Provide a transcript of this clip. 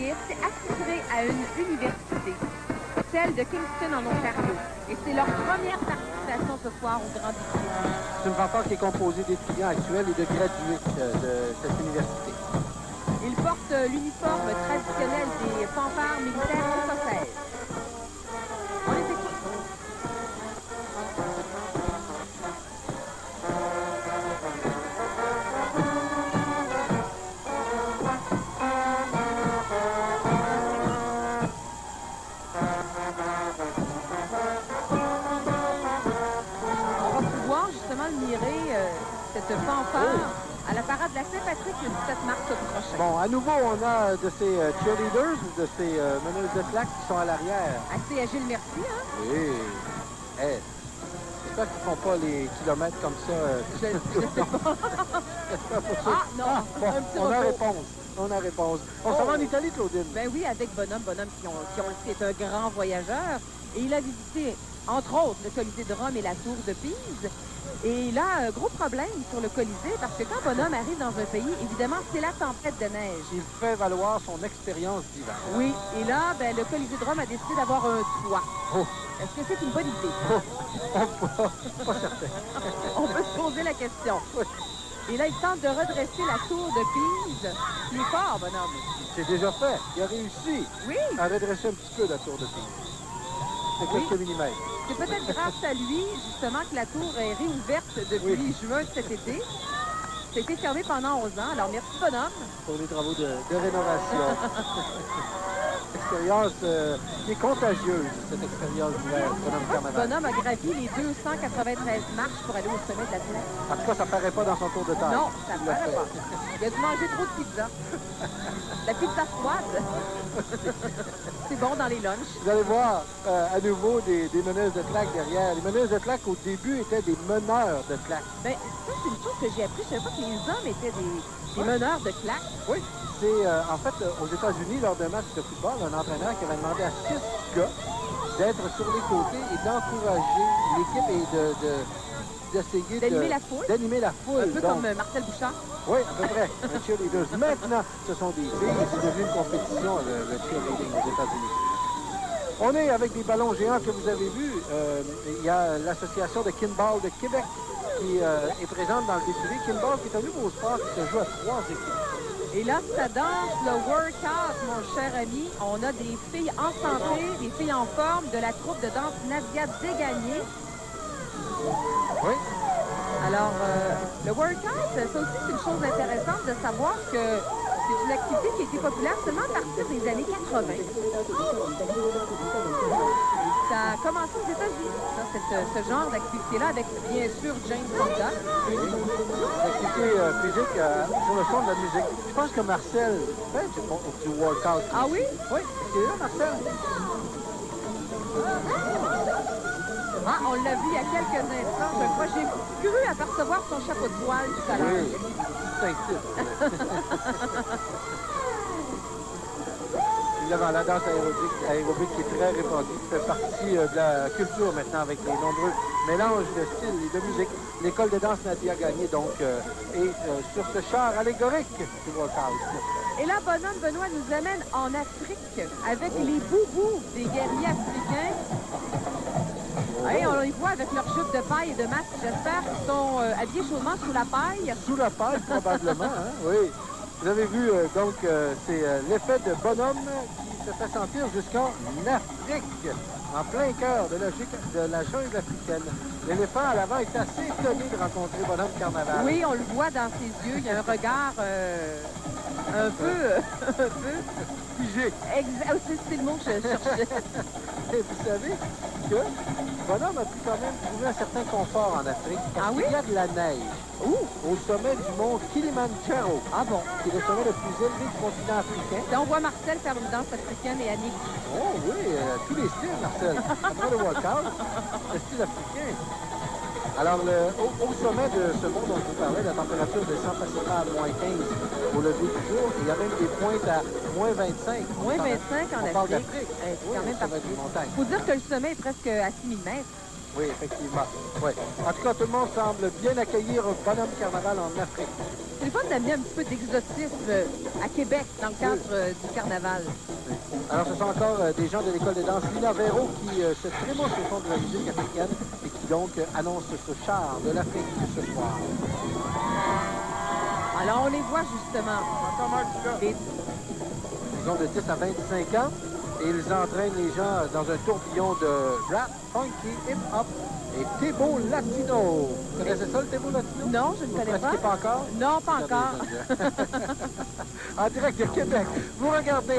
finalistes attitrés à une université, celle de Kingston en Ontario. Et c'est leur première participation ce soir au Grand Défi. C'est une fanfare qui est composée d'étudiants actuels et de gradués de cette université. Ils portent l'uniforme traditionnel des fanfares militaires écossaises. On les écoute. Cette fanfare à la parade de la Saint-Patrick le 17 mars prochain. Bon, à nouveau, on a de ces cheerleaders, de ces meneuses de claques qui sont à l'arrière. Assez agile, merci, hein? Oui. Hey. J'espère qu'ils ne font pas les kilomètres comme ça. Je sais pas. Ah, non. Ah, bon, on a réponse. On a réponse. On s'en va en Italie, Claudine. Ben oui, avec Bonhomme qui est un grand voyageur. Et il a visité, entre autres, le Colisée de Rome et la Tour de Pise. Et il a un gros problème sur le Colisée parce que quand Bonhomme arrive dans un pays, évidemment, c'est la tempête de neige. Il fait valoir son expérience d'hiver. Oui. Et là, ben, le Colisée de Rome a décidé d'avoir un toit. Oh. Est-ce que c'est une bonne idée? Oh. Pas certain. On peut se poser la question. Oui. Et là, il tente de redresser la tour de Pise. Il est fort, Bonhomme. C'est déjà fait. Il a réussi à redresser un petit peu la tour de Pise. C'est quelques millimètres. C'est peut-être grâce à lui, justement, que la tour est réouverte depuis juin de cet été. Ça a été fermé pendant 11 ans. Alors, merci, Bonhomme. Pour les travaux de rénovation. Expérience qui est contagieuse, cette expérience d'hiver, Bonhomme Carnaval. Bonhomme a gravi les 293 marches pour aller au sommet de la tour. En tout cas, ça ne paraît pas dans son tour de taille. Non, ça ne paraît pas. Il a dû manger trop de pizza. La pizza froide. C'est bon dans les lunchs. Vous allez voir à nouveau des meneuses de claques derrière. Les meneuses de claques, au début, étaient des meneurs de claques. Bien, ça, c'est une chose que j'ai appris. Je ne savais pas que les hommes étaient des meneurs de claques. Oui. C'est, en fait, aux États-Unis, lors d'un match de football, un entraîneur qui avait demandé à 6 gars d'être sur les côtés et d'encourager l'équipe et d'essayer d'animer la foule. D'animer la foule. Un peu comme Marcel Bouchard. Oui, à peu près. Les cheerleaders. Maintenant, ce sont des filles. C'est devenu une compétition, le cheerleading aux États-Unis. On est avec des ballons géants que vous avez vus. Il y a l'association de Kinball de Québec qui est présente dans le défilé. Kinball, qui est un nouveau sport qui se joue à 3 équipes. Et là, ça danse le workout, mon cher ami. On a des filles en santé, des filles en forme de la troupe de danse Nadia Dégagné. Oui. Alors, le workout, ça aussi, c'est une chose intéressante de savoir que c'est une activité qui a été populaire seulement à partir des années 80. Ça a commencé aux États-Unis, ce genre d'activité-là, avec bien sûr James Fonda. L'activité physique sur le son de la musique. Je pense que Marcel fait du workout. Ah oui? Oui, c'est là, Marcel. Ah, on l'a vu il y a quelques instants, je crois. J'ai cru apercevoir son chapeau de poil tout à l'heure. Oui, instinctif. Évidemment, la danse aérobique qui est très répandue, qui fait partie de la culture maintenant avec les nombreux mélanges de styles et de musique. L'école de danse Nadia Gagné, donc, est sur ce char allégorique du workout. Et là, Bonhomme Benoît nous amène en Afrique avec les boubous des guerriers africains. Et on les voit avec leurs jupes de paille et de masque, j'espère, qu'ils sont habillés chaudement sous la paille. Sous la paille, probablement, hein? Oui. Vous avez vu, donc, c'est l'effet de Bonhomme qui se fait sentir jusqu'en Afrique, en plein cœur de la jungle africaine. L'éléphant à l'avant est assez étonné de rencontrer Bonhomme Carnaval. Oui, on le voit dans ses yeux. Il y a un regard un peu figé. C'est le mot que je cherchais. Et vous savez que Bonhomme a pu quand même trouver un certain confort en Afrique. Parce qu'il y a de la neige. Au sommet du mont Kilimandjaro. Ah bon? Qui est le sommet le plus élevé du continent africain. Et on voit Marcel faire une danse africaine et Annick. Oh oui, tous les styles, Marcel. Après le workout, le style africain. Alors, au sommet de ce mont dont je vous parlais, la température descend facilement à moins 15 au lever du jour. Il y a même des pointes à moins 25. Moins 25 en Afrique. On parle d'Afrique. C'est quand même parti. Il faut dire que le sommet est presque à 6000 mètres. Oui, effectivement. Ouais. En tout cas, tout le monde semble bien accueillir Bonhomme Carnaval en Afrique. C'est le fun d'amener un petit peu d'exotisme à Québec dans le cadre du carnaval. Alors, ce sont encore des gens de l'école de danse Lina Véro qui se trémoussent au fond de la musique africaine et qui donc annoncent ce char de l'Afrique ce soir. Alors, on les voit justement. Les- Ils ont de 10 à 25 ans et ils entraînent les gens dans un tourbillon de rap, funky, hip-hop et Tebo Latino. Vous connaissez ça, le Tebo Latino? Non, je ne Vous connais pas. pratiquez pas encore? Non, pas encore. En direct de Québec, vous regardez